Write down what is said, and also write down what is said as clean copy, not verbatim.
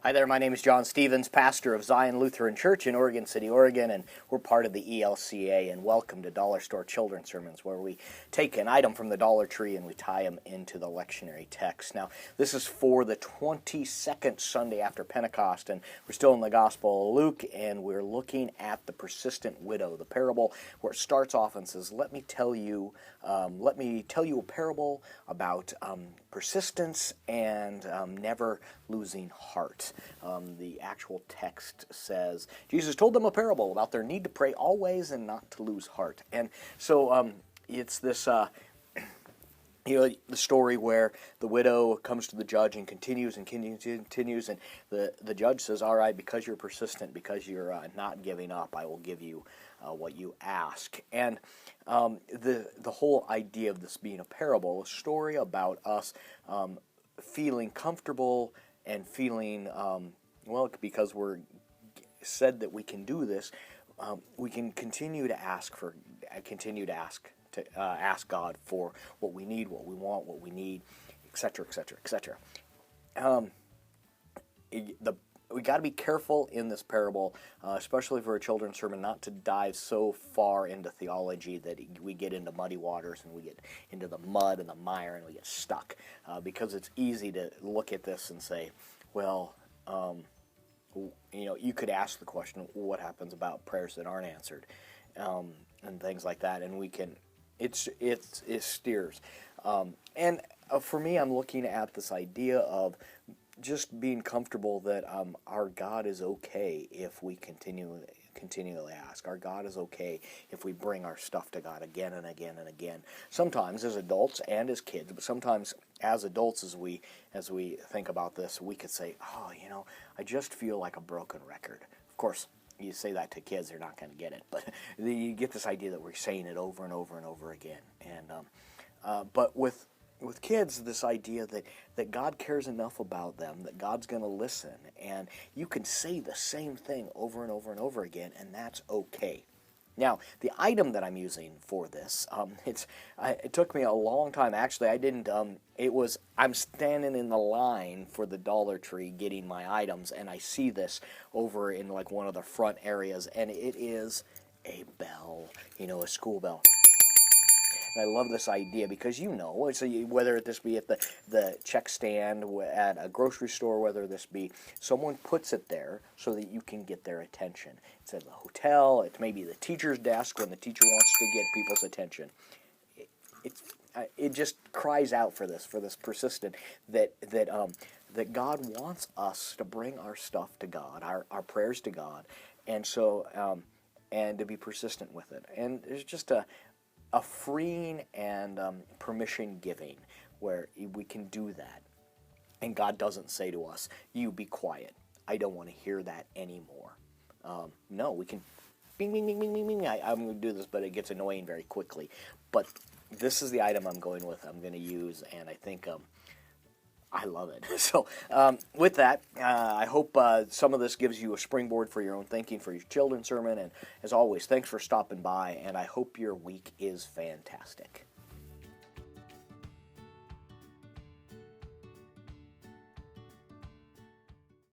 Hi there, my name is John Stevens, pastor of Zion Lutheran Church in Oregon City, Oregon, and we're part of the ELCA, and welcome to Dollar Store Children's Sermons, where we take an item from the Dollar Tree and we tie them into the lectionary text. Now, this is for the 22nd Sunday after Pentecost, and we're still in the Gospel of Luke, and we're looking at the persistent widow, the parable where it starts off and says, let me tell you a parable about persistence and never losing heart. The actual text says, Jesus told them a parable about their need to pray always and not to lose heart. And so it's this, the story where the widow comes to the judge and continues, and the judge says, all right, because you're persistent, because you're not giving up, I will give you what you ask. And the whole idea of this being a parable, a story about us feeling comfortable and feeling, because we're said that we can do this, we can continue to ask God for what we need, what we want, what we need, etc., etc., etc. We got to be careful in this parable, especially for a children's sermon, not to dive so far into theology that we get into muddy waters and we get into the mud and the mire and we get stuck. Because it's easy to look at this and say, well, you could ask the question, what happens about prayers that aren't answered, and things like that, and we can. It steers. And for me, I'm looking at this idea of just being comfortable that our God is okay if we continually ask. Our God is okay if we bring our stuff to God again and again and again. Sometimes as adults and as kids, but sometimes as adults, as we think about this, we could say, I just feel like a broken record. Of course, you say that to kids, they're not going to get it, but you get this idea that we're saying it over and over and over again. And but with kids, this idea that God cares enough about them, that God's going to listen, and you can say the same thing over and over and over again, and that's okay. Now, the item that I'm using for this, it took me a long time. Actually, I didn't, I'm standing in the line for the Dollar Tree getting my items, and I see this over in like one of the front areas, and it is a bell, a school bell. And I love this idea because whether this be at the check stand at a grocery store, whether this be someone puts it there so that you can get their attention. It's at the hotel, it's maybe the teacher's desk when the teacher wants to get people's attention. It just cries out for this persistent that God wants us to bring our stuff to God, our prayers to God, and so and to be persistent with it. And there's just a freeing and permission giving where we can do that. And God doesn't say to us, you be quiet. I don't want to hear that anymore. No, we can bing, bing, bing, bing, bing, bing. I'm going to do this, but it gets annoying very quickly. But this is the item I'm going to use, and I think I love it. So with that, I hope some of this gives you a springboard for your own thinking for your children's sermon. And as always, thanks for stopping by, and I hope your week is fantastic.